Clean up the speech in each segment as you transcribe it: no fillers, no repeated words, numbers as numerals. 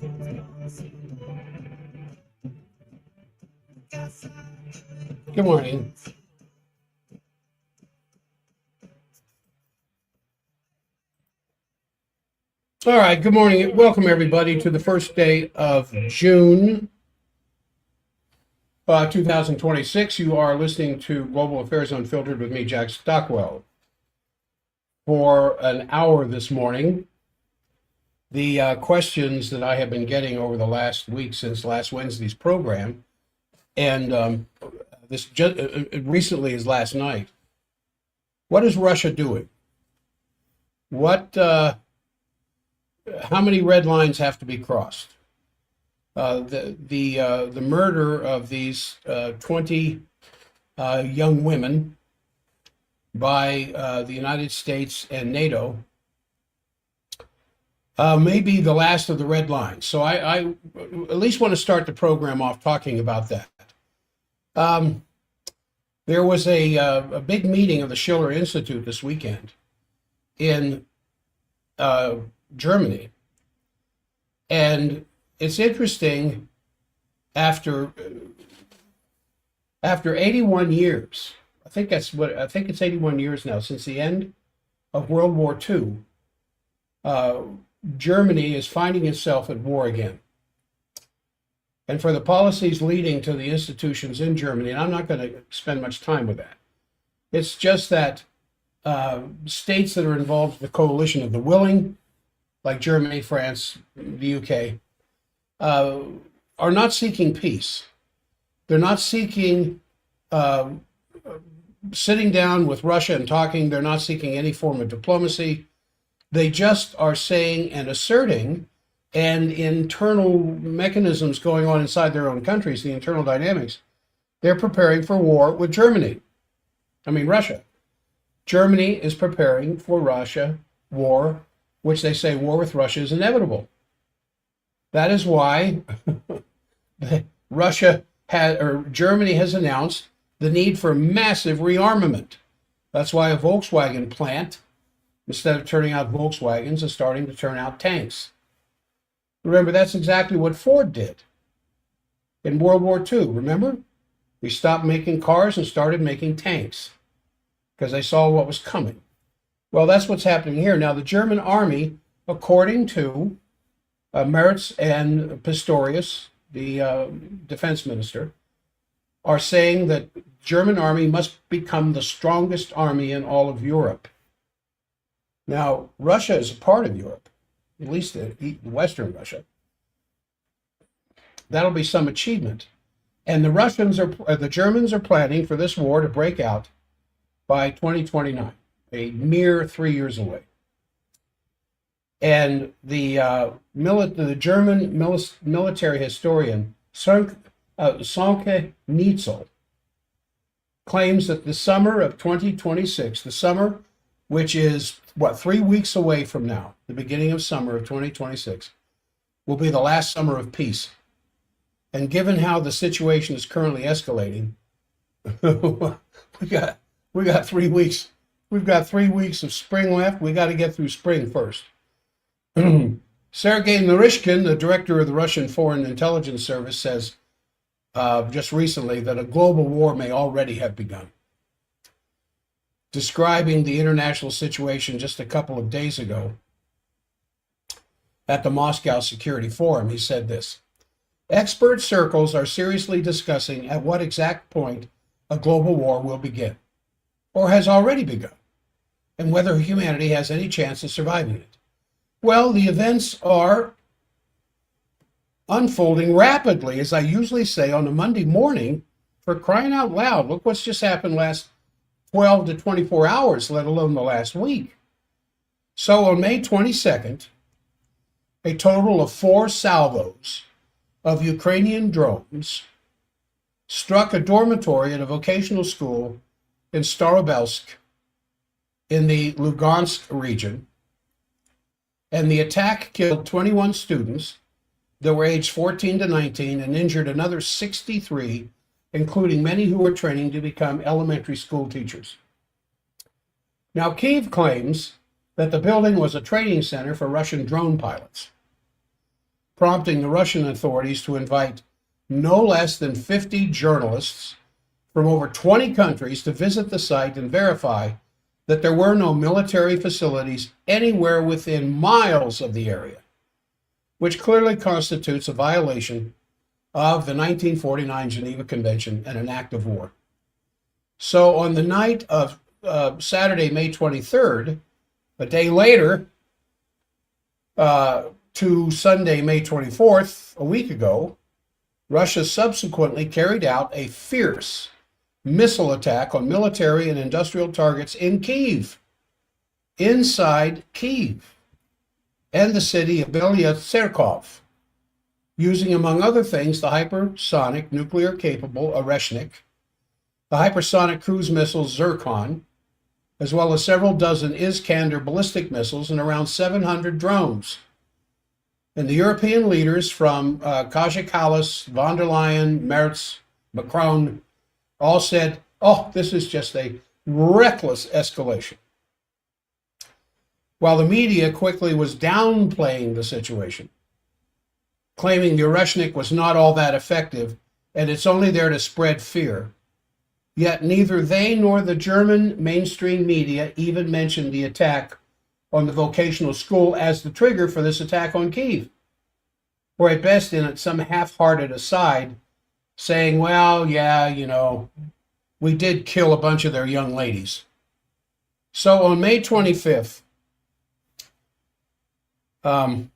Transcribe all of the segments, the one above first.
Good morning. All right, good morning. Welcome, everybody, to the first day of June 2026. You are listening to Global Affairs Unfiltered with me, Jack Stockwell. For an hour this morning, the questions that I have been getting over the last week since last Wednesday's program, and this just recently as last night. What is Russia doing? How many red lines have to be crossed? The murder of these 20 young women by the United States and NATO may be the last of the red lines. So I at least want to start the program off talking about that. There was a big meeting of the Schiller Institute this weekend in Germany, and it's interesting. After 81 years, I think it's 81 years now since the end of World War II. Germany is finding itself at war again. And for the policies leading to the institutions in Germany, and I'm not going to spend much time with that, it's just that states that are involved in the coalition of the willing, like Germany, France, the UK, are not seeking peace. They're not seeking sitting down with Russia and talking. They're not seeking any form of diplomacy. They just are saying and asserting, and internal mechanisms going on inside their own countries, the internal dynamics, they're preparing for war with Russia. Germany is preparing for Russia war, which they say war with Russia is inevitable. That is why Germany has announced the need for massive rearmament. That's why a Volkswagen plant, instead of turning out Volkswagens, is starting to turn out tanks. Remember, that's exactly what Ford did in World War II. Remember? We stopped making cars and started making tanks because they saw what was coming. Well, that's what's happening here. Now, the German army, according to Merz and Pistorius, the defense minister, are saying that the German army must become the strongest army in all of Europe. Now, Russia is a part of Europe, at least the Western Russia. That'll be some achievement. And the Germans are planning for this war to break out by 2029, a mere 3 years away. And the German military historian Sönke Neitzel claims that the summer of 2026, the summer which is 3 weeks away from now, the beginning of summer of 2026, will be the last summer of peace. And given how the situation is currently escalating, we got 3 weeks. We've got 3 weeks of spring left. We got to get through spring first. Sergei Naryshkin, the director of the Russian Foreign Intelligence Service, says just recently that a global war may already have begun. Describing the international situation just a couple of days ago at the Moscow Security Forum, he said this: expert circles are seriously discussing at what exact point a global war will begin, or has already begun, and whether humanity has any chance of surviving it. Well, the events are unfolding rapidly, as I usually say on a Monday morning. For crying out loud, look what's just happened last 12 to 24 hours, let alone the last week. So on May 22nd, a total of 4 salvos of Ukrainian drones struck a dormitory at a vocational school in Starobelsk in the Lugansk region, and the attack killed 21 students that were aged 14 to 19 and injured another 63, including many who were training to become elementary school teachers. Now, Kyiv claims that the building was a training center for Russian drone pilots. prompting the Russian authorities to invite no less than 50 journalists from over 20 countries to visit the site and verify that there were no military facilities anywhere within miles of the area, which clearly constitutes a violation of the 1949 Geneva Convention and an act of war. So on the night of Saturday, May 23rd, a day later, to Sunday, May 24th, a week ago, Russia subsequently carried out a fierce missile attack on military and industrial targets in Kyiv, inside Kyiv, and the city of Belya-Tserkov, using, among other things, the hypersonic nuclear-capable Oreshnik, the hypersonic cruise missile Zircon, as well as several dozen Iskander ballistic missiles and around 700 drones. And the European leaders from Kaja Kallas, von der Leyen, Merz, Macron, all said, oh, this is just a reckless escalation. While the media quickly was downplaying the situation, claiming the Oreshnik was not all that effective and it's only there to spread fear. Yet neither they nor the German mainstream media even mentioned the attack on the vocational school as the trigger for this attack on Kyiv, or at best in some half-hearted aside, saying, well, yeah, you know, we did kill a bunch of their young ladies. So on May 25th, the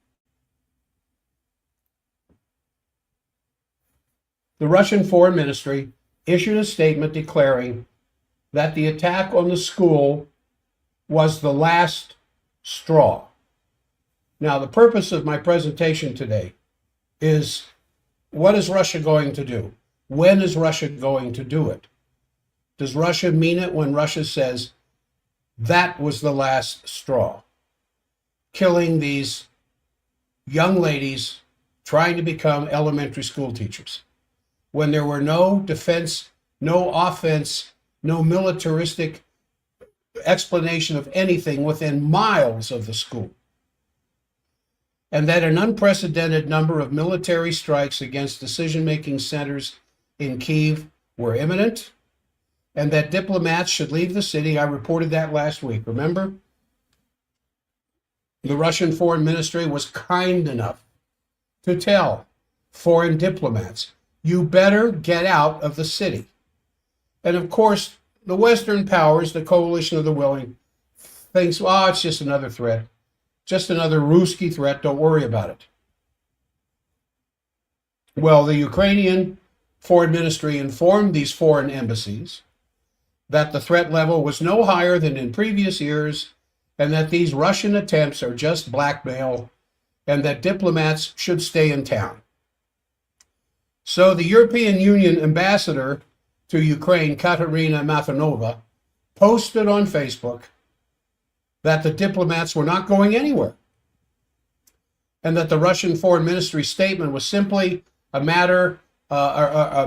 Russian Foreign Ministry issued a statement declaring that the attack on the school was the last straw. Now, the purpose of my presentation today is, what is Russia going to do? When is Russia going to do it? Does Russia mean it when Russia says that was the last straw? Killing these young ladies trying to become elementary school teachers, when there were no defense, no offense, no militaristic explanation of anything within miles of the school, and that an unprecedented number of military strikes against decision-making centers in Kyiv were imminent, and that diplomats should leave the city. I reported that last week, remember? The Russian Foreign Ministry was kind enough to tell foreign diplomats, you better get out of the city. And of course, the Western powers, the coalition of the willing, thinks, oh, it's just another threat, just another Ruski threat, don't worry about it. Well, the Ukrainian Foreign Ministry informed these foreign embassies that the threat level was no higher than in previous years, and that these Russian attempts are just blackmail, and that diplomats should stay in town. So the European Union ambassador to Ukraine, Katerina Mathernova, posted on Facebook that the diplomats were not going anywhere, and that the Russian Foreign Ministry statement was simply a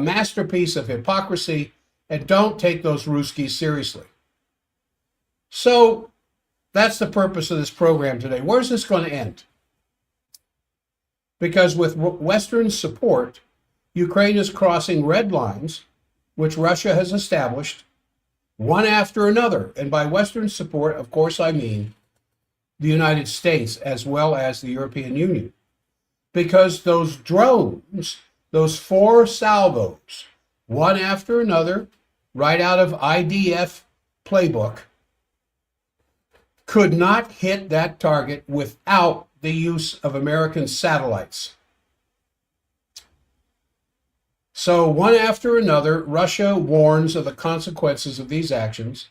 masterpiece of hypocrisy, and don't take those Ruskies seriously. So that's the purpose of this program today. Where's this going to end? Because with Western support, Ukraine is crossing red lines, which Russia has established, one after another. And by Western support, of course, I mean the United States as well as the European Union. Because those drones, those 4 salvos, one after another, right out of IDF playbook, could not hit that target without the use of American satellites. So one after another, Russia warns of the consequences of these actions.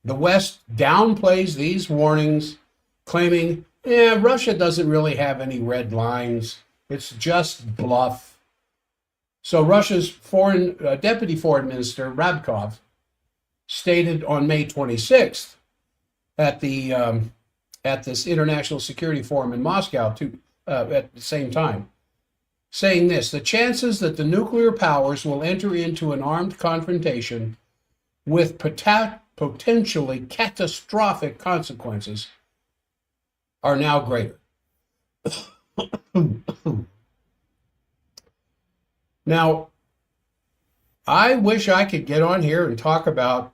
The West downplays these warnings, claiming, Russia doesn't really have any red lines. It's just bluff. So Russia's Deputy Foreign Minister, Rabkov, stated on May 26th at this International Security Forum in Moscow at the same time, saying this: the chances that the nuclear powers will enter into an armed confrontation with potentially catastrophic consequences are now greater. Now, I wish I could get on here and talk about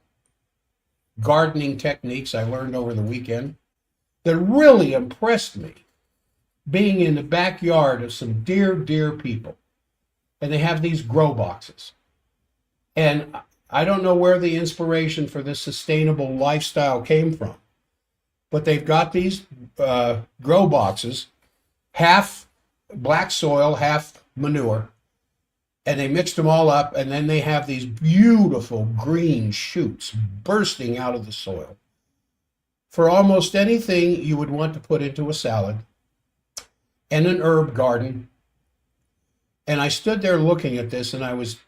gardening techniques I learned over the weekend that really impressed me, being in the backyard of some dear people. And they have these grow boxes. And I don't know where the inspiration for this sustainable lifestyle came from, but they've got these grow boxes, half black soil, half manure, and they mixed them all up, and then they have these beautiful green shoots bursting out of the soil for almost anything you would want to put into a salad and an herb garden. And I stood there looking at this, and I was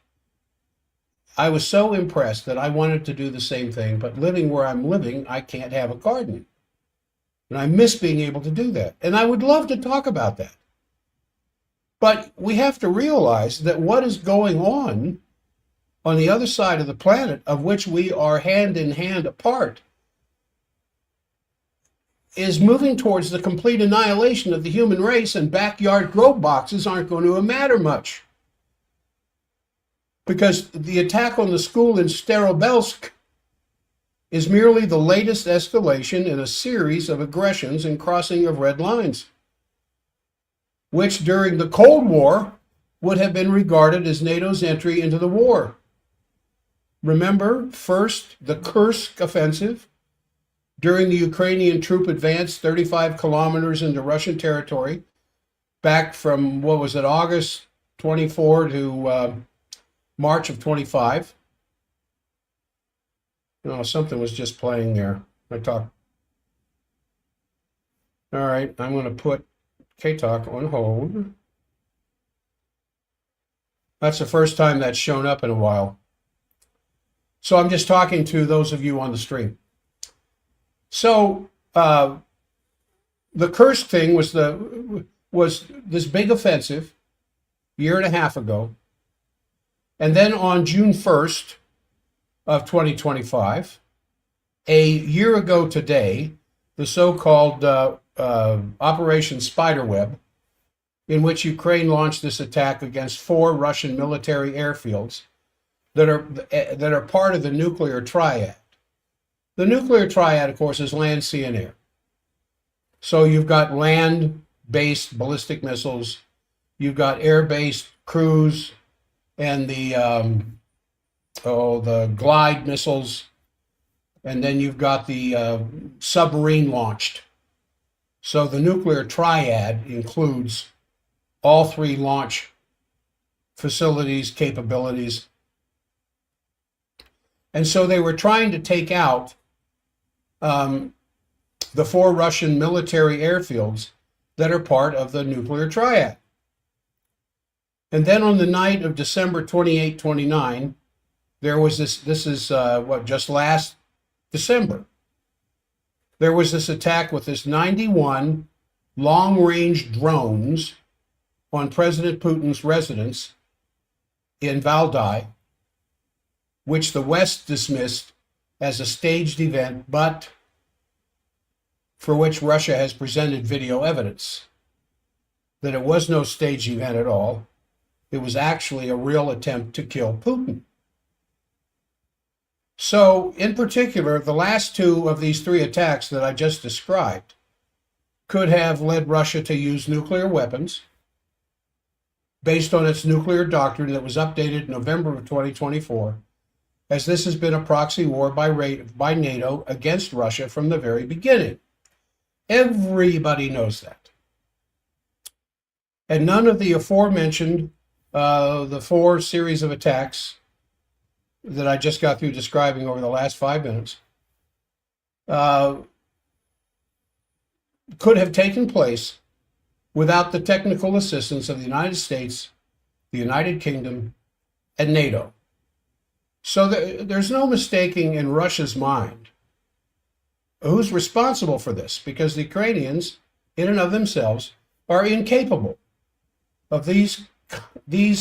so impressed that I wanted to do the same thing, but living where I'm living, I can't have a garden. And I miss being able to do that. And I would love to talk about that. But we have to realize that what is going on the other side of the planet, of which we are hand in hand apart, is moving towards the complete annihilation of the human race, and backyard grow boxes aren't going to matter much. Because the attack on the school in Staroselsk is merely the latest escalation in a series of aggressions and crossing of red lines, which during the Cold War would have been regarded as NATO's entry into the war. Remember, first, the Kursk offensive, during the Ukrainian troop advance 35 kilometers into Russian territory, back from, what was it, August 24 to March of 25. Something was just playing there. All right, I'm going to put K-Talk on hold. That's the first time that's shown up in a while. So I'm just talking to those of you on the stream. So the Kursk thing was this big offensive a year and a half ago. And then on June 1st of 2025, a year ago today, the so-called Operation Spiderweb, in which Ukraine launched this attack against 4 Russian military airfields that are part of the nuclear triad. The nuclear triad, of course, is land, sea, and air. So you've got land-based ballistic missiles, you've got air-based cruise, and the glide missiles, and then you've got the submarine launched. So the nuclear triad includes all 3 launch facilities, capabilities. And so they were trying to take out the 4 Russian military airfields that are part of the nuclear triad. And then on the night of December 28, 29, there was this is just last December, there was this attack with this 91 long-range drones on President Putin's residence in Valdai, which the West dismissed as a staged event, but for which Russia has presented video evidence that it was no staged event at all. It was actually a real attempt to kill Putin. So, in particular, the last 2 of these 3 attacks that I just described could have led Russia to use nuclear weapons based on its nuclear doctrine that was updated in November of 2024, as this has been a proxy war by NATO against Russia from the very beginning. Everybody knows that. And none of the aforementioned, the 4 series of attacks that I just got through describing over the last 5 minutes, could have taken place without the technical assistance of the United States, the United Kingdom, and NATO. So there's no mistaking in Russia's mind who's responsible for this, because the Ukrainians, in and of themselves, are incapable of these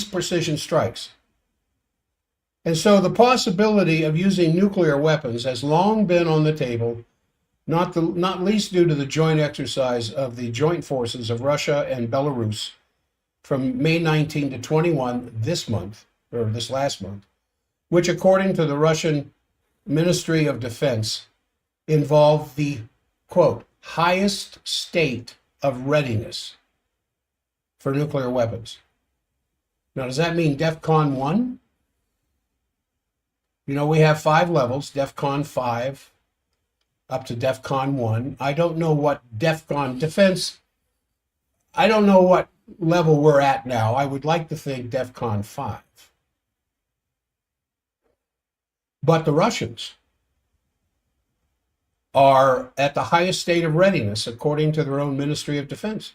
precision strikes. And so the possibility of using nuclear weapons has long been on the table not least due to the joint exercise of the joint forces of Russia and Belarus from May 19 to 21 this month, or this last month, which according to the Russian Ministry of Defense involved the, quote, highest state of readiness for nuclear weapons. Now, does that mean DEFCON 1? You know, we have 5 levels, DEFCON 5 up to DEFCON 1. I don't know what DEFCON defense, I don't know what level we're at now. I would like to think DEFCON 5. But the Russians are at the highest state of readiness, according to their own Ministry of Defense.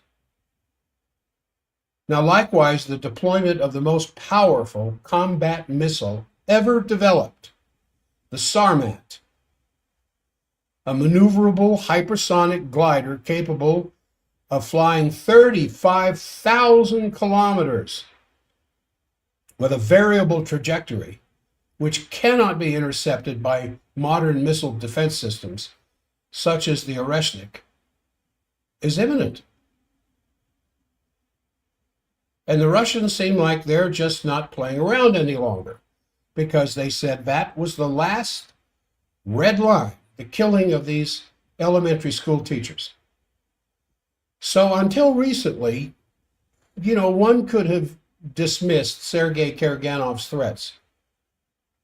Now, likewise, the deployment of the most powerful combat missile ever developed, the Sarmat, a maneuverable hypersonic glider capable of flying 35,000 kilometers with a variable trajectory, which cannot be intercepted by modern missile defense systems, such as the Oreshnik, is imminent. And the Russians seem like they're just not playing around any longer, because they said that was the last red line, the killing of these elementary school teachers. So until recently, you know, one could have dismissed Sergei Karaganov's threats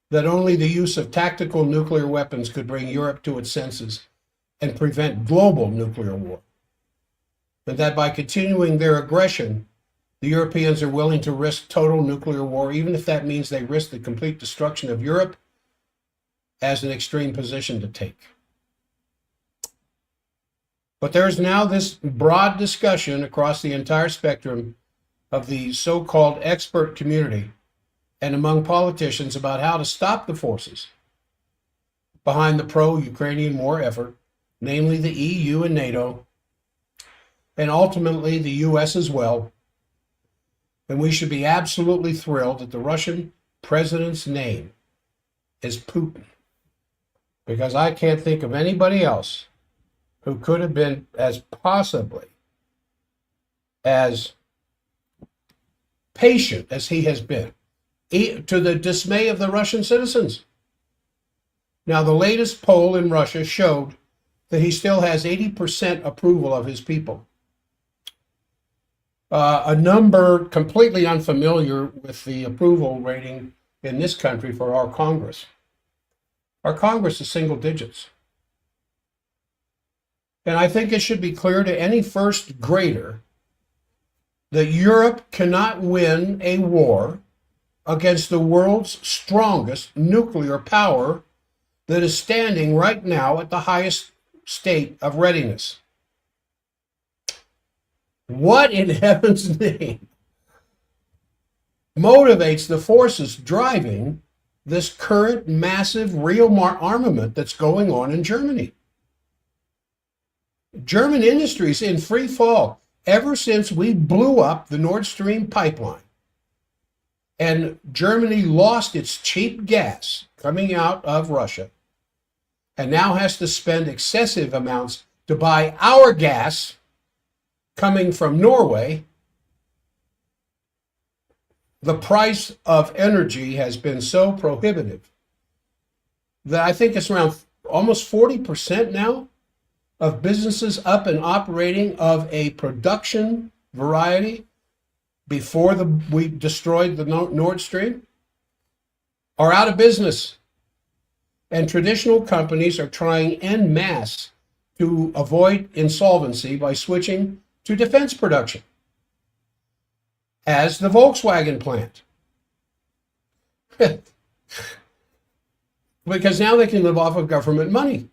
that only the use of tactical nuclear weapons could bring Europe to its senses and prevent global nuclear war. And that by continuing their aggression, the Europeans are willing to risk total nuclear war, even if that means they risk the complete destruction of Europe, as an extreme position to take. But there's now this broad discussion across the entire spectrum of the so-called expert community and among politicians about how to stop the forces behind the pro-Ukrainian war effort, namely the EU and NATO, and ultimately the US as well. And we should be absolutely thrilled that the Russian president's name is Putin, because I can't think of anybody else who could have been as possibly as patient as he has been, to the dismay of the Russian citizens. Now, the latest poll in Russia showed that he still has 80% approval of his people. A number completely unfamiliar with the approval rating in this country for our Congress. Our Congress is single digits. And I think it should be clear to any first grader that Europe cannot win a war against the world's strongest nuclear power that is standing right now at the highest state of readiness. What in heaven's name motivates the forces driving this current massive real armament that's going on in Germany? German industries in free fall ever since we blew up the Nord Stream pipeline. And Germany lost its cheap gas coming out of Russia and now has to spend excessive amounts to buy our gas coming from Norway. The price of energy has been so prohibitive that I think it's around almost 40% now of businesses up and operating of a production variety before we destroyed the Nord Stream are out of business. And traditional companies are trying en masse to avoid insolvency by switching to defense production, as the Volkswagen plant. Because now they can live off of government money.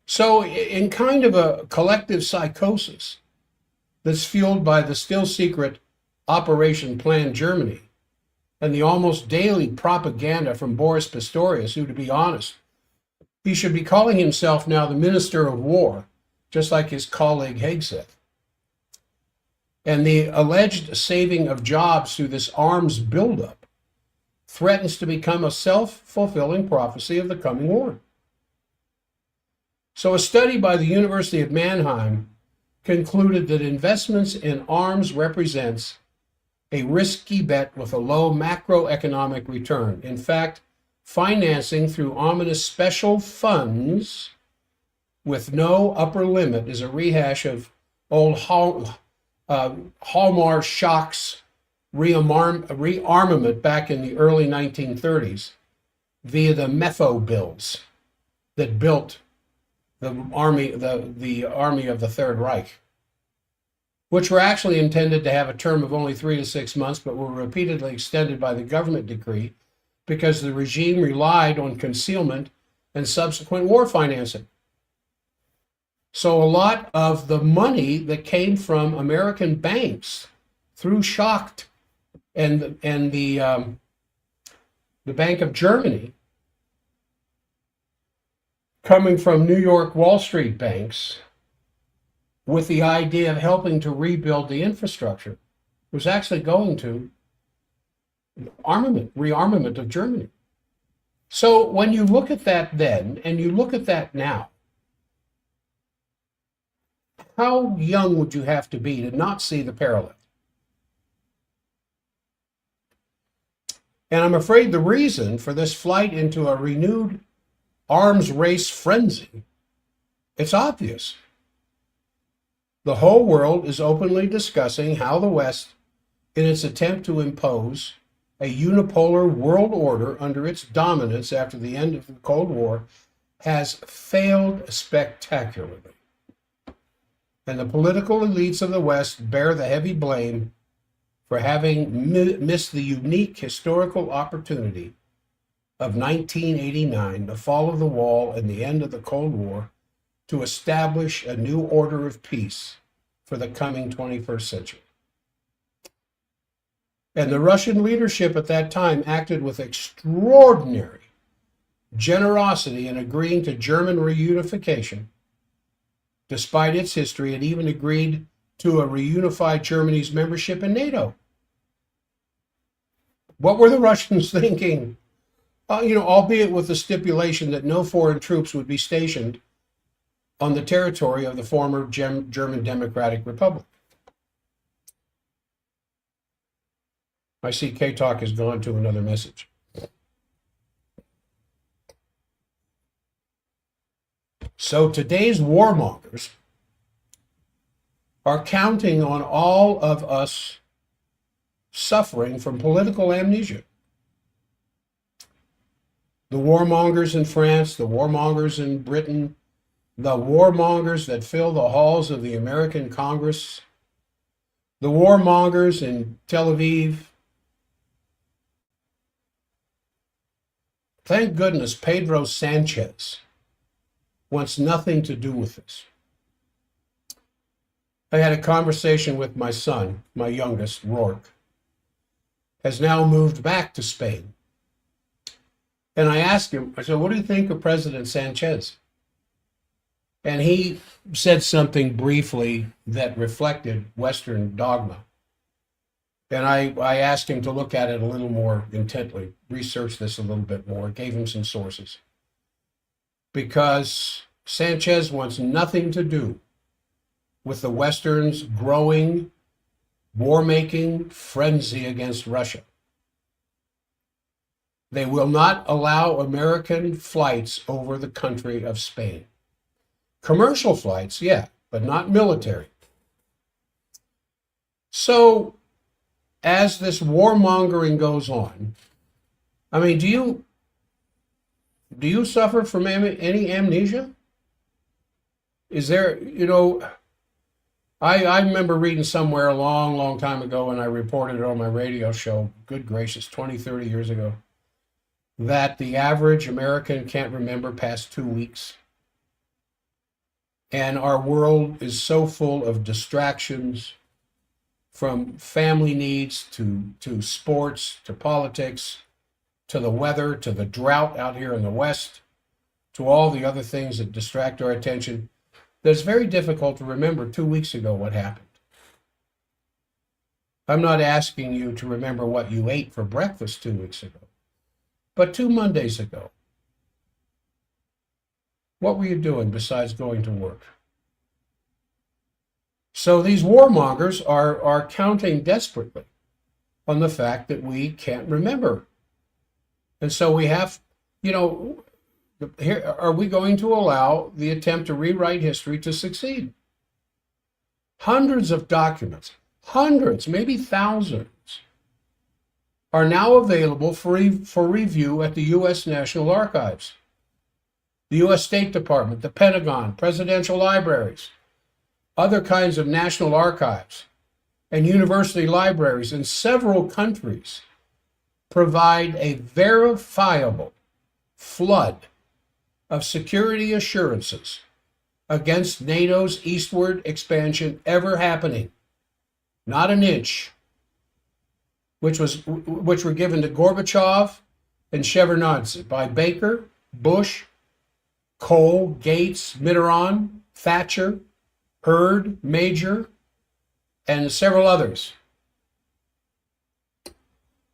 So in kind of a collective psychosis that's fueled by the still secret Operation Plan Germany and the almost daily propaganda from Boris Pistorius, who, to be honest, he should be calling himself now the Minister of War, just like his colleague Hegseth. And the alleged saving of jobs through this arms buildup threatens to become a self-fulfilling prophecy of the coming war. So a study by the University of Mannheim concluded that investments in arms represents a risky bet with a low macroeconomic return. In fact, financing through ominous special funds with no upper limit is a rehash of old Hallmark Schacht's rearmament back in the early 1930s via the Mepho bills that built the army of the Third Reich, which were actually intended to have a term of only 3 to 6 months, but were repeatedly extended by the government decree because the regime relied on concealment and subsequent war financing. So a lot of the money that came from American banks through Schacht and the Bank of Germany, coming from New York Wall Street banks with the idea of helping to rebuild the infrastructure, was actually going to rearmament of Germany. So when you look at that then, and you look at that now, how young would you have to be to not see the parallel? And I'm afraid the reason for this flight into a renewed arms race frenzy, it's obvious. The whole world is openly discussing how the West, in its attempt to impose a unipolar world order under its dominance after the end of the Cold War, has failed spectacularly. And the political elites of the West bear the heavy blame for having missed the unique historical opportunity of 1989, the fall of the wall and the end of the Cold War, to establish a new order of peace for the coming 21st century. And the Russian leadership at that time acted with extraordinary generosity in agreeing to German reunification, despite its history, and even agreed to a reunified Germany's membership in NATO. What were the Russians thinking? Albeit with the stipulation that no foreign troops would be stationed on the territory of the former German Democratic Republic. I see K-Talk has gone to another message. So today's warmongers are counting on all of us suffering from political amnesia. The warmongers in France, the warmongers in Britain, the warmongers that fill the halls of the American Congress, the warmongers in Tel Aviv. Thank goodness Pedro Sanchez wants nothing to do with this. I had a conversation with my son, my youngest, Rourke, has now moved back to Spain. And I asked him, I said, what do you think of President Sanchez? And he said something briefly that reflected Western dogma. And I asked him to look at it a little more intently, research this a little bit more, gave him some sources. Because Sanchez wants nothing to do with the Western's growing war-making frenzy against Russia. They will not allow American flights over the country of Spain. Commercial flights, yeah, but not military. So, as this warmongering goes on, I mean, do you suffer from any amnesia? Is there, I remember reading somewhere a long, long time ago, and I reported it on my radio show, good gracious, 20, 30 years ago, that the average American can't remember past 2 weeks. And our world is so full of distractions, from family needs to sports, to politics, to the weather, to the drought out here in the West, to all the other things that distract our attention, that it's very difficult to remember 2 weeks ago what happened. I'm not asking you to remember what you ate for breakfast 2 weeks ago. But 2 Mondays ago, what were you doing besides going to work? So these warmongers are counting desperately on the fact that we can't remember. And so we have, you know, here, are we going to allow the attempt to rewrite history to succeed? Hundreds of documents, hundreds, maybe thousands, are now available for review at the U.S. National Archives, the U.S. State Department, the Pentagon, presidential libraries, other kinds of national archives, and university libraries in several countries provide a verifiable flood of security assurances against NATO's eastward expansion ever happening. Not an inch, which were given to Gorbachev and Shevardnadze by Baker, Bush, Kohl, Gates, Mitterrand, Thatcher, Hurd, Major, and several others.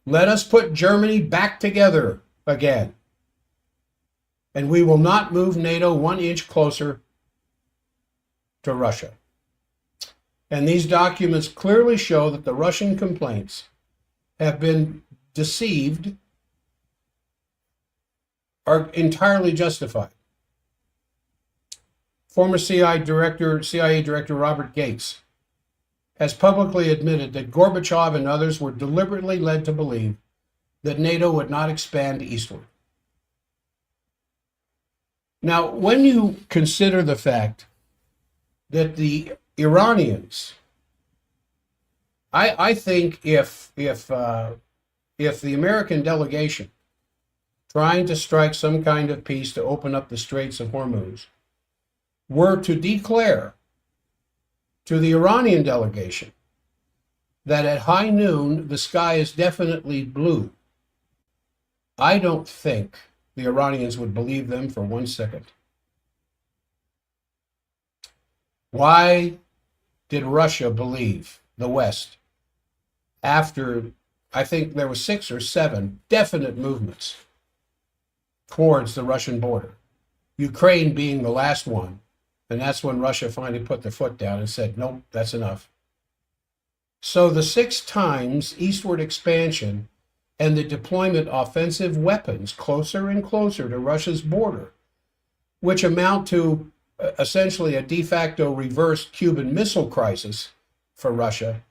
Let us put Germany back together again, and we will not move NATO 1 inch closer to Russia. And these documents clearly show that the Russian complaints have been deceived are entirely justified. Former CIA Director Robert Gates has publicly admitted that Gorbachev and others were deliberately led to believe that NATO would not expand eastward. Now, when you consider the fact that the Iranians, I think if the American delegation trying to strike some kind of peace to open up the Straits of Hormuz were to declare to the Iranian delegation that at high noon the sky is definitely blue, I don't think the Iranians would believe them for 1 second. Why did Russia believe the West after, I think there were 6 or 7 definite movements towards the Russian border, Ukraine being the last one? And that's when Russia finally put their foot down and said, nope, that's enough. So the 6 times eastward expansion and the deployment of offensive weapons closer and closer to Russia's border, which amount to essentially a de facto reversed Cuban Missile Crisis for Russia,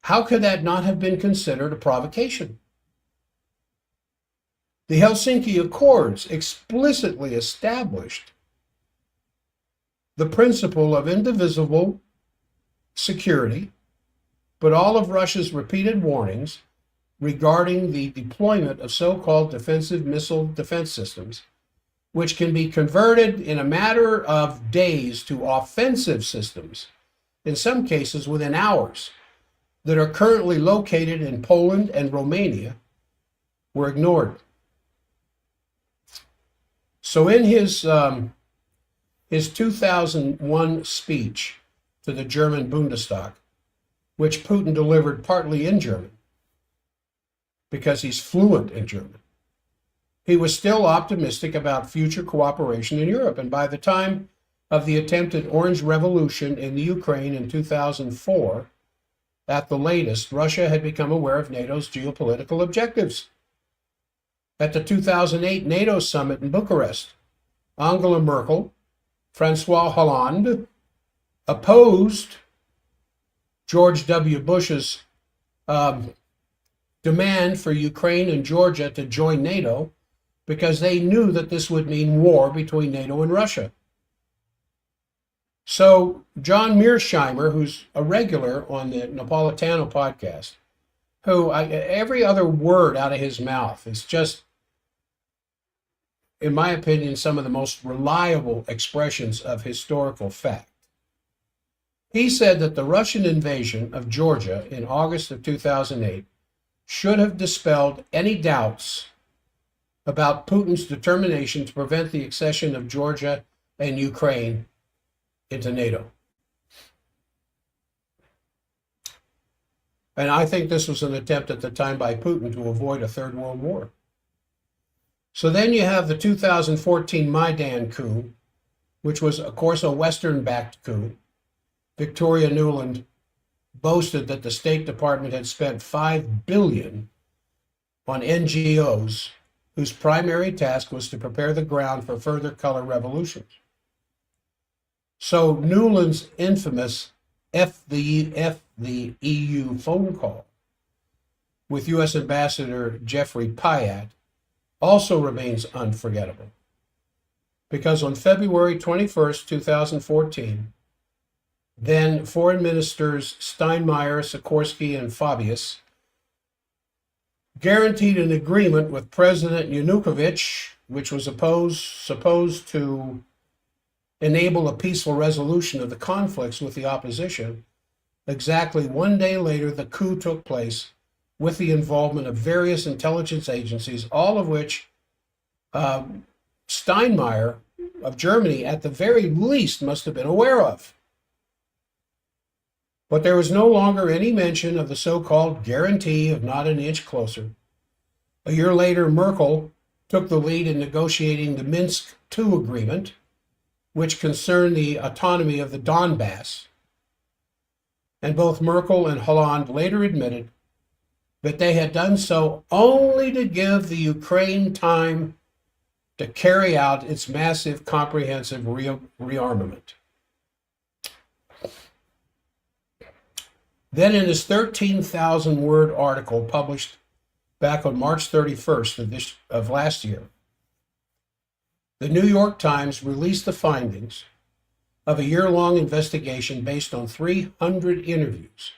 how could that not have been considered a provocation? The Helsinki Accords explicitly established the principle of indivisible security, but all of Russia's repeated warnings regarding the deployment of so-called defensive missile defense systems, which can be converted in a matter of days to offensive systems, in some cases within hours, that are currently located in Poland and Romania, were ignored. So in his 2001 speech to the German Bundestag, which Putin delivered partly in German, because he's fluent in German, he was still optimistic about future cooperation in Europe. And by the time of the attempted Orange Revolution in the Ukraine in 2004, at the latest, Russia had become aware of NATO's geopolitical objectives. At the 2008 NATO summit in Bucharest, Angela Merkel, Francois Hollande opposed George W. Bush's demand for Ukraine and Georgia to join NATO because they knew that this would mean war between NATO and Russia. So John Mearsheimer, who's a regular on the Napolitano podcast, who every other word out of his mouth is just, in my opinion, some of the most reliable expressions of historical fact. He said that the Russian invasion of Georgia in August of 2008 should have dispelled any doubts about Putin's determination to prevent the accession of Georgia and Ukraine into NATO. And I think this was an attempt at the time by Putin to avoid a third world war. So then you have the 2014 Maidan coup, which was, of course, a Western-backed coup. Victoria Nuland boasted that the State Department had spent $5 billion on NGOs whose primary task was to prepare the ground for further color revolutions. So Nuland's infamous F the EU phone call with U.S. Ambassador Jeffrey Pyatt also remains unforgettable. Because on February 21st, 2014, then Foreign Ministers Steinmeier, Sikorsky, and Fabius guaranteed an agreement with President Yanukovych, which was supposed to enable a peaceful resolution of the conflicts with the opposition. Exactly one day later, the coup took place with the involvement of various intelligence agencies, all of which Steinmeier of Germany, at the very least, must have been aware of. But there was no longer any mention of the so-called guarantee of not an inch closer. A year later, Merkel took the lead in negotiating the Minsk II agreement, which concerned the autonomy of the Donbass. And both Merkel and Hollande later admitted that they had done so only to give the Ukraine time to carry out its massive, comprehensive rearmament. Then in his 13,000-word article published back on March 31st of last year, the New York Times released the findings of a year-long investigation based on 300 interviews,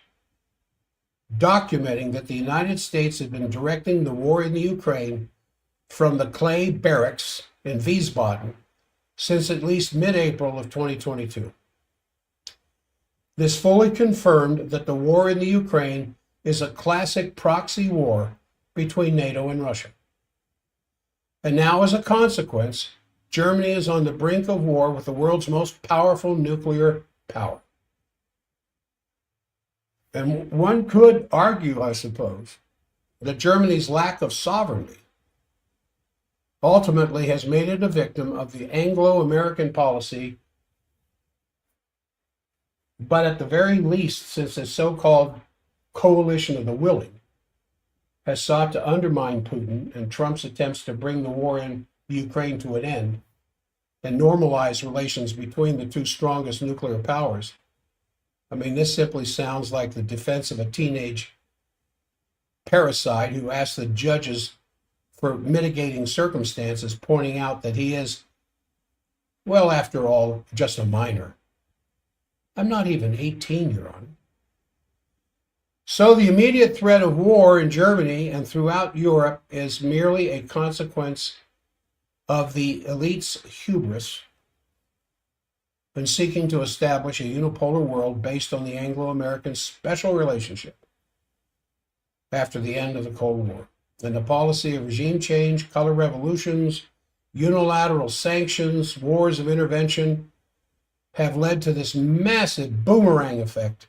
documenting that the United States had been directing the war in the Ukraine from the Clay Barracks in Wiesbaden since at least mid-April of 2022. This fully confirmed that the war in the Ukraine is a classic proxy war between NATO and Russia. And now, as a consequence, Germany is on the brink of war with the world's most powerful nuclear power. And one could argue, I suppose, that Germany's lack of sovereignty ultimately has made it a victim of the Anglo-American policy, but at the very least, since the so-called coalition of the willing has sought to undermine Putin and Trump's attempts to bring the war in Ukraine to an end and normalize relations between the two strongest nuclear powers. I mean, this simply sounds like the defense of a teenage parasite who asks the judges for mitigating circumstances, pointing out that he is, well, after all, just a minor. I'm not even 18, Your Honor. So the immediate threat of war in Germany and throughout Europe is merely a consequence of the elite's hubris in seeking to establish a unipolar world based on the Anglo-American special relationship after the end of the Cold War. And the policy of regime change, color revolutions, unilateral sanctions, wars of intervention have led to this massive boomerang effect,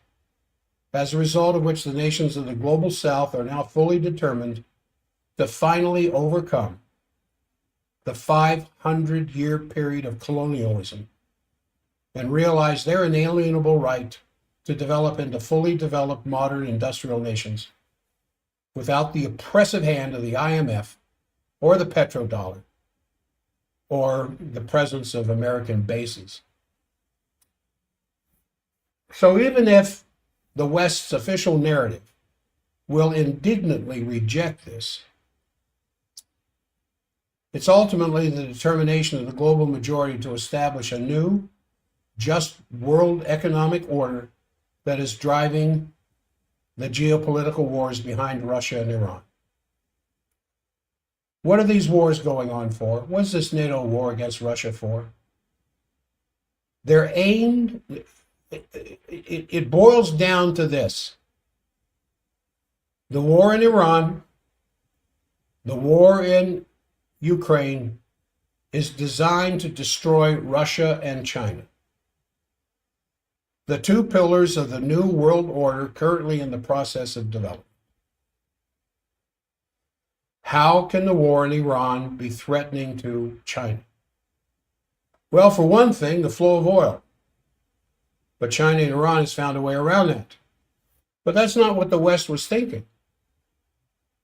as a result of which the nations of the global South are now fully determined to finally overcome the 500-year period of colonialism and realize their inalienable right to develop into fully developed modern industrial nations without the oppressive hand of the IMF or the petrodollar or the presence of American bases. So even if the West's official narrative will indignantly reject this, it's ultimately the determination of the global majority to establish a new, just world economic order that is driving the geopolitical wars behind Russia and Iran. What are these wars going on for? What's this NATO war against Russia for? They're aimed, it boils down to this. The war in Iran, the war in Ukraine is designed to destroy Russia and China, the two pillars of the new world order currently in the process of development. How can the war in Iran be threatening to China? Well, for one thing, the flow of oil. But China and Iran has found a way around that. But that's not what the West was thinking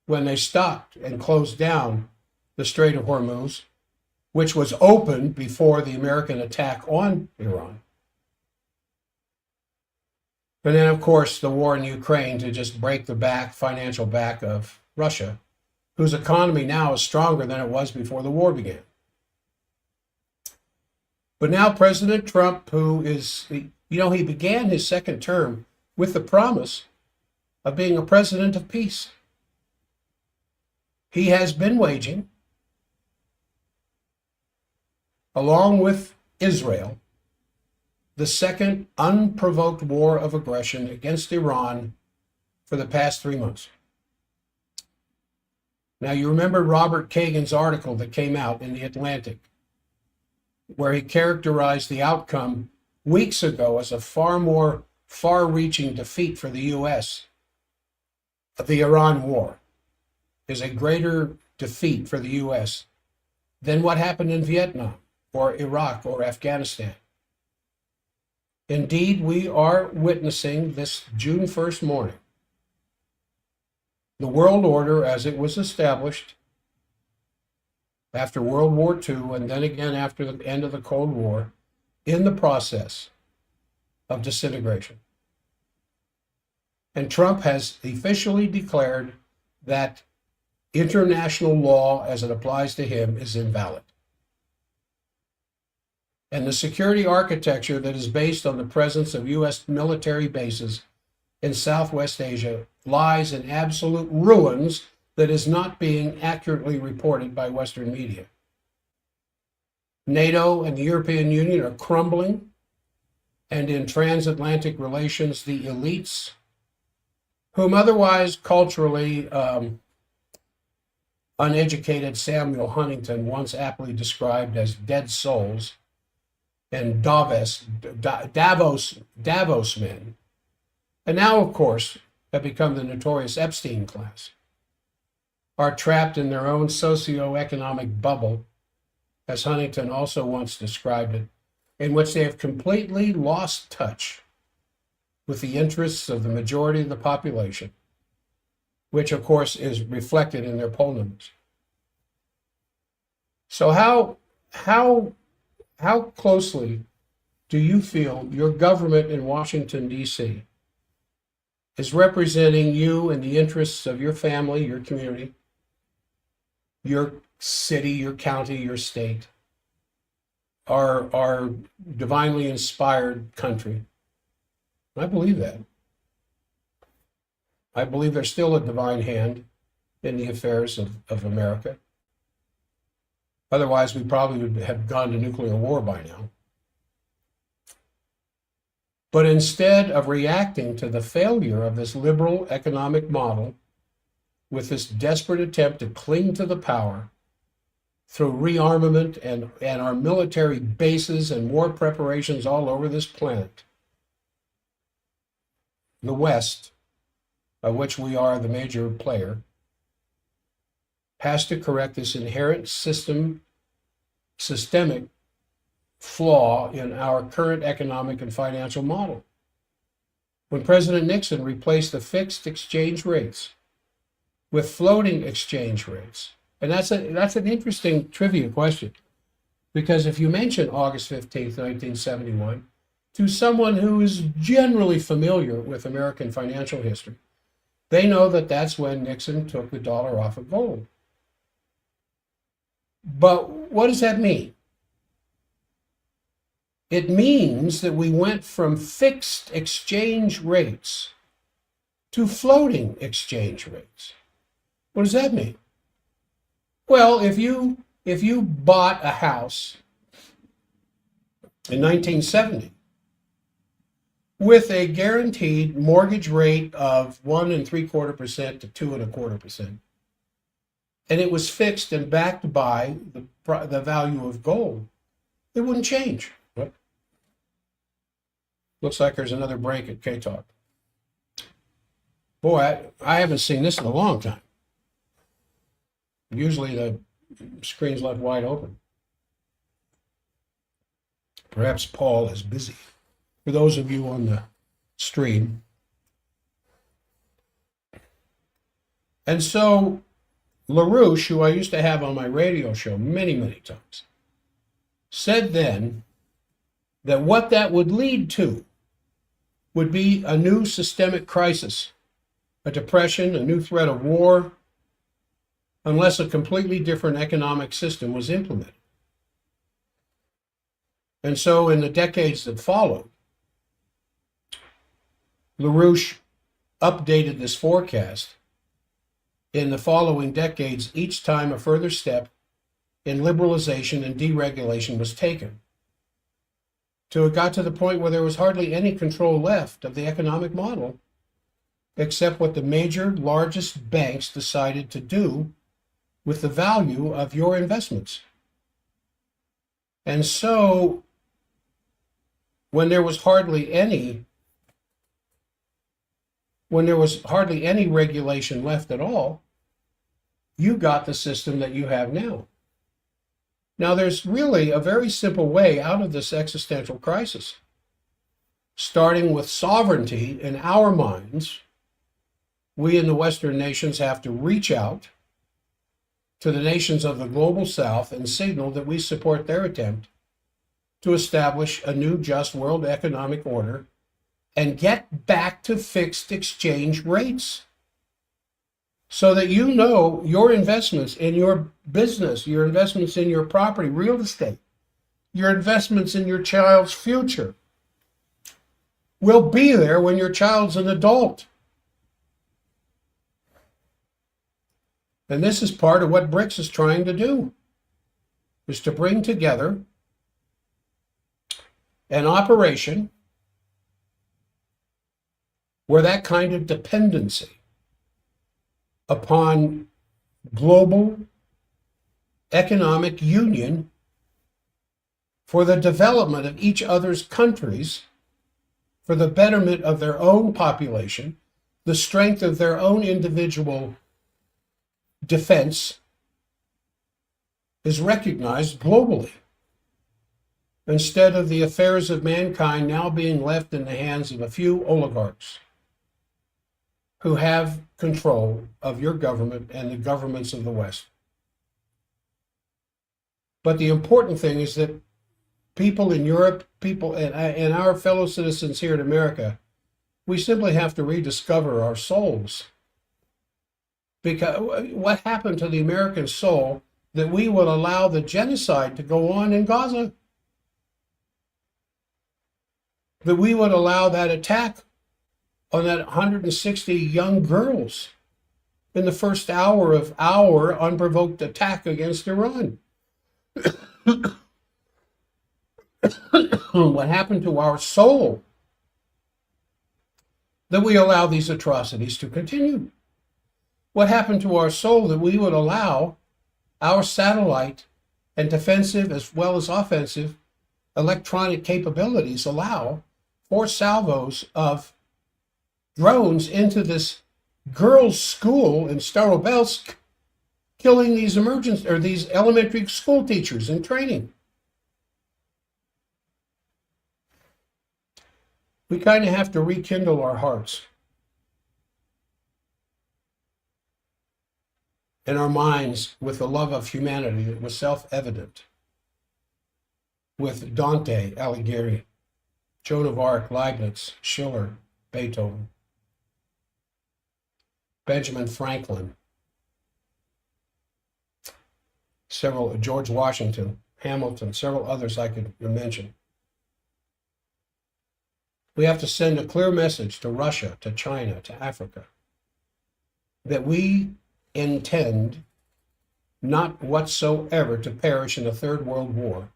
when they stopped and closed down the Strait of Hormuz, which was opened before the American attack on Iran. And then, of course, the war in Ukraine to just break the financial back of Russia, whose economy now is stronger than it was before the war began. But now President Trump, he began his second term with the promise of being a president of peace. He has been waging, along with Israel, the second unprovoked war of aggression against Iran for the past 3 months. Now, you remember Robert Kagan's article that came out in The Atlantic, where he characterized the outcome weeks ago as a far more far-reaching defeat for the U.S. The Iran war is a greater defeat for the U.S. than what happened in Vietnam or Iraq or Afghanistan. Indeed, we are witnessing this June 1st morning the world order as it was established after World War II and then again after the end of the Cold War in the process of disintegration. And Trump has officially declared that international law as it applies to him is invalid. And the security architecture that is based on the presence of U.S. military bases in Southwest Asia lies in absolute ruins that is not being accurately reported by Western media. NATO and the European Union are crumbling, and in transatlantic relations, the elites, whom otherwise culturally uneducated Samuel Huntington once aptly described as dead souls, and Davos men, and now, of course, have become the notorious Epstein class, are trapped in their own socio-economic bubble, as Huntington also once described it, in which they have completely lost touch with the interests of the majority of the population, which of course is reflected in their poll numbers. So how closely do you feel your government in Washington, D.C. is representing you and the interests of your family, your community, your city, your county, your state, our divinely inspired country? I believe that. I believe there's still a divine hand in the affairs of America. Otherwise, we probably would have gone to nuclear war by now. But instead of reacting to the failure of this liberal economic model with this desperate attempt to cling to the power through rearmament and our military bases and war preparations all over this planet, the West, of which we are the major player, has to correct this inherent systemic flaw in our current economic and financial model. When President Nixon replaced the fixed exchange rates with floating exchange rates, and that's an interesting trivia question, because if you mention August 15th, 1971, to someone who is generally familiar with American financial history, they know that that's when Nixon took the dollar off of gold. But what does that mean? It means that we went from fixed exchange rates to floating exchange rates. What does that mean? Well, if you bought a house in 1970 with a guaranteed mortgage rate of 1.75% to 2.25%, and it was fixed and backed by the value of gold, it wouldn't change. Looks like there's another break at K-Talk. Boy, I haven't seen this in a long time. Usually the screen's left wide open. Perhaps Paul is busy. For those of you on the stream. And so LaRouche, who I used to have on my radio show many, many times, said then that what that would lead to would be a new systemic crisis, a depression, a new threat of war, unless a completely different economic system was implemented. And so in the decades that followed, LaRouche updated this forecast in the following decades each time a further step in liberalization and deregulation was taken. So it got to the point where there was hardly any control left of the economic model, except what the major, largest banks decided to do with the value of your investments. And so when there was hardly any regulation left at all, you got the system that you have now. Now, there's really a very simple way out of this existential crisis, starting with sovereignty in our minds. We in the Western nations have to reach out to the nations of the global South and signal that we support their attempt to establish a new just world economic order and get back to fixed exchange rates, so that you know your investments in your business, your investments in your property, real estate, your investments in your child's future will be there when your child's an adult. And this is part of what BRICS is trying to do, is to bring together an operation where that kind of dependency upon global economic union for the development of each other's countries, for the betterment of their own population, the strength of their own individual defense, is recognized globally, instead of the affairs of mankind now being left in the hands of a few oligarchs who have control of your government and the governments of the West. But the important thing is that people in Europe, people and our fellow citizens here in America, we simply have to rediscover our souls. Because what happened to the American soul that we would allow the genocide to go on in Gaza? That we would allow that attack on that 160 young girls in the first hour of our unprovoked attack against Iran? What happened to our soul that we allow these atrocities to continue? What happened to our soul that we would allow our satellite and defensive as well as offensive electronic capabilities allow 4 salvos of drones into this girls' school in Starobelsk, killing these these elementary school teachers in training? We kind of have to rekindle our hearts and our minds with the love of humanity that was self-evident with Dante Alighieri, Joan of Arc, Leibniz, Schiller, Beethoven, Benjamin Franklin, George Washington, Hamilton, several others I could mention. We have to send a clear message to Russia, to China, to Africa, that we intend not whatsoever to perish in a third world war,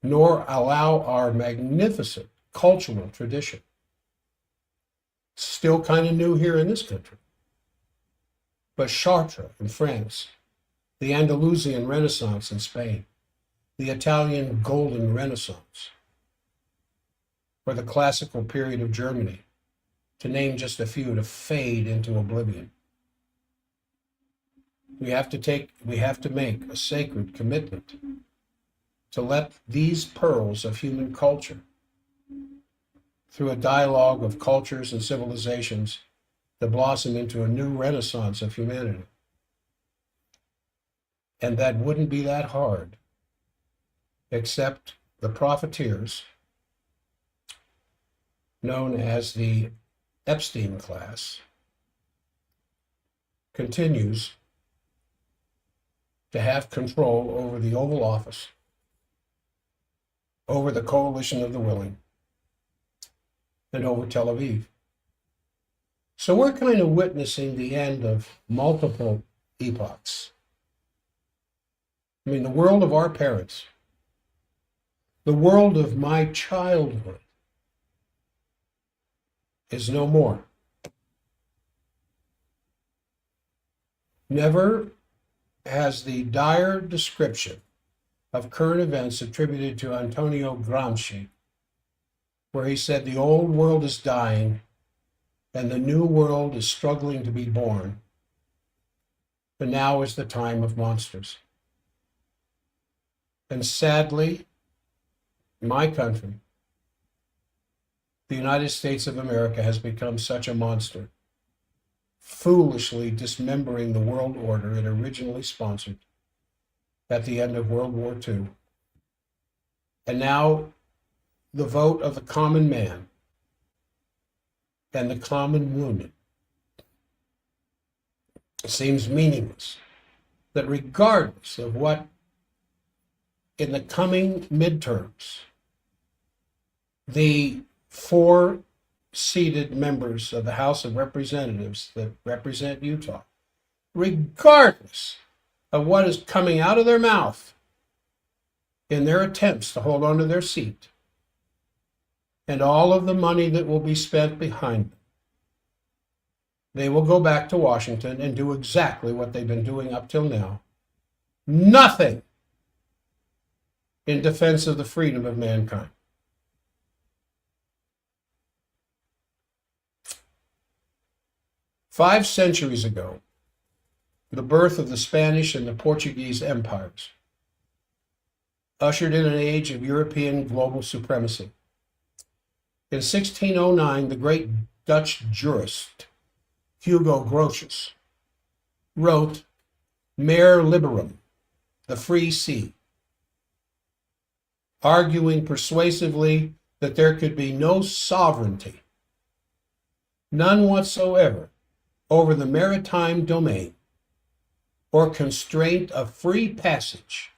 nor allow our magnificent cultural tradition, still kind of new here in this country, but Chartres in France, the Andalusian Renaissance in Spain, the Italian Golden Renaissance, or the classical period of Germany, to name just a few, to fade into oblivion. We have to make a sacred commitment to let these pearls of human culture, through a dialogue of cultures and civilizations, to blossom into a new renaissance of humanity. And that wouldn't be that hard, except the profiteers, known as the Epstein class, continues to have control over the Oval Office, over the coalition of the willing, and over Tel Aviv. So we're kind of witnessing the end of multiple epochs. I mean, the world of our parents, the world of my childhood, is no more. Never has the dire description of current events attributed to Antonio Gramsci, where he said the old world is dying and the new world is struggling to be born, but now is the time of monsters. And sadly, my country, the United States of America, has become such a monster, foolishly dismembering the world order it originally sponsored at the end of World War II. And now the vote of the common man and the common woman seems meaningless, that regardless of what in the coming midterms, the 4 seated members of the House of Representatives that represent Utah, regardless of what is coming out of their mouth in their attempts to hold on to their seat, and all of the money that will be spent behind them, they will go back to Washington and do exactly what they've been doing up till now. Nothing in defense of the freedom of mankind. Five centuries ago, the birth of the Spanish and the Portuguese empires ushered in an age of European global supremacy. In 1609, the great Dutch jurist Hugo Grotius wrote Mare Liberum, the Free Sea, arguing persuasively that there could be no sovereignty, none whatsoever, over the maritime domain or constraint of free passage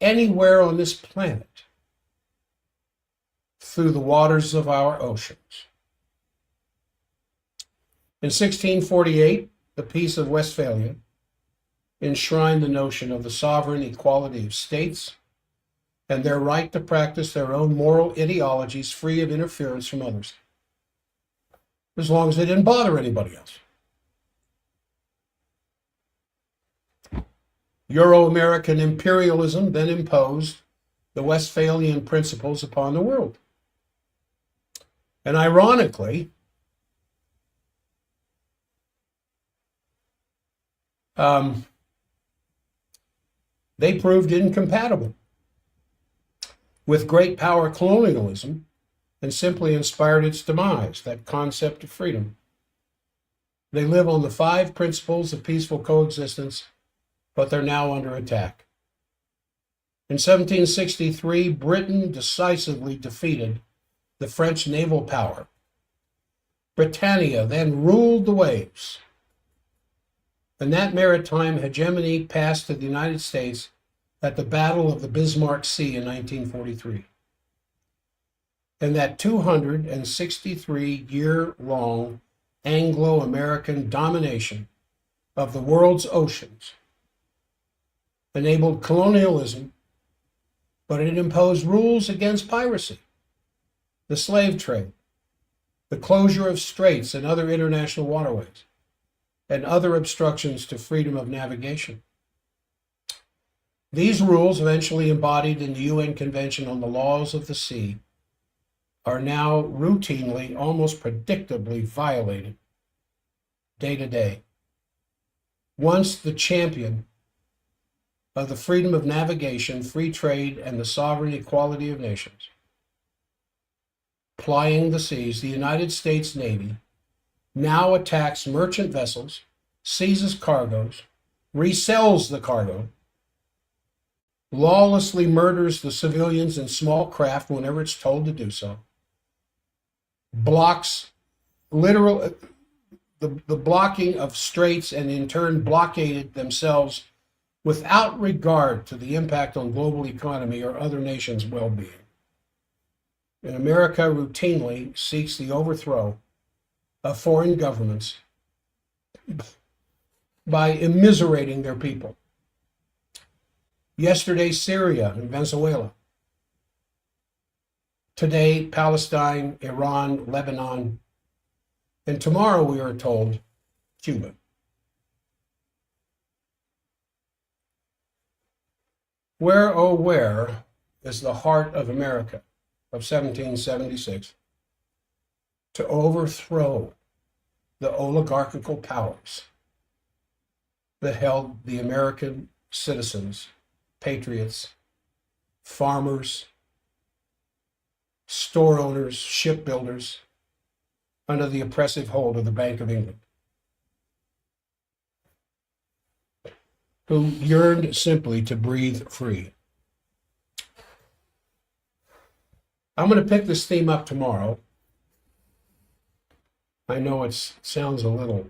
anywhere on this planet through the waters of our oceans. In 1648, the Peace of Westphalia enshrined the notion of the sovereign equality of states and their right to practice their own moral ideologies free of interference from others, as long as they didn't bother anybody else. Euro-American imperialism then imposed the Westphalian principles upon the world. And ironically, they proved incompatible with great power colonialism and simply inspired its demise, that concept of freedom. They live on the 5 principles of peaceful coexistence, but they're now under attack. In 1763, Britain decisively defeated the French naval power. Britannia then ruled the waves, and that maritime hegemony passed to the United States at the Battle of the Bismarck Sea in 1943. And that 263-year-long Anglo-American domination of the world's oceans enabled colonialism, but it imposed rules against piracy, the slave trade, the closure of straits and other international waterways, and other obstructions to freedom of navigation. These rules, eventually embodied in the UN Convention on the Laws of the Sea, are now routinely, almost predictably violated day to day. once the champion of the freedom of navigation, free trade, and the sovereign equality of nations, plying the seas, the United States Navy now attacks merchant vessels, seizes cargoes, resells the cargo, lawlessly murders the civilians in small craft whenever it's told to do so, blocks the blocking of straits, and in turn blockaded themselves without regard to the impact on global economy or other nations' well-being. And America routinely seeks the overthrow of foreign governments by immiserating their people. Yesterday, Syria and Venezuela. Today, Palestine, Iran, Lebanon, and tomorrow, we are told, Cuba. Where, oh, where is the heart of America of 1776 to overthrow the oligarchical powers that held the American citizens, patriots, farmers, store owners, shipbuilders, under the oppressive hold of the Bank of England, who yearned simply to breathe free. I'm going to pick this theme up tomorrow. I know it sounds a little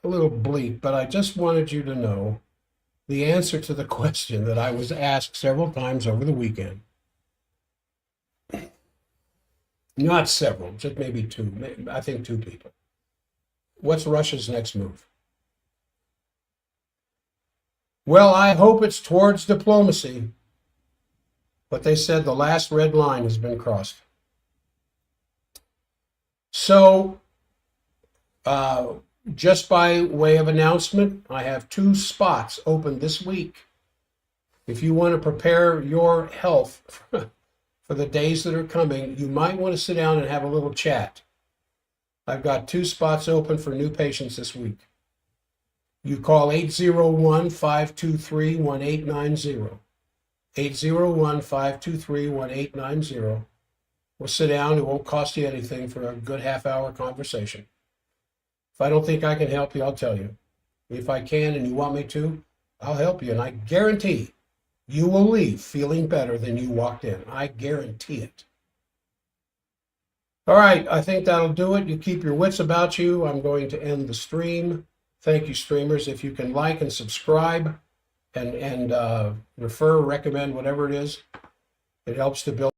bleak, but I just wanted you to know the answer to the question that I was asked several times over the weekend. Not several, just maybe two. I think two people. What's Russia's next move? Well, I hope it's towards diplomacy, but they said the last red line has been crossed. So, just by way of announcement, I have 2 spots open this week. If you want to prepare your health for the days that are coming, you might want to sit down and have a little chat. I've got 2 spots open for new patients this week. You call 801-523-1890. 801-523-1890. We'll sit down. It won't cost you anything for a good half-hour conversation. If I don't think I can help you, I'll tell you. If I can and you want me to, I'll help you. And I guarantee you will leave feeling better than you walked in. I guarantee it. All right, I think that'll do it. You keep your wits about you. I'm going to end the stream. Thank you, streamers. If you can like and subscribe and refer, recommend, whatever it is, it helps to build.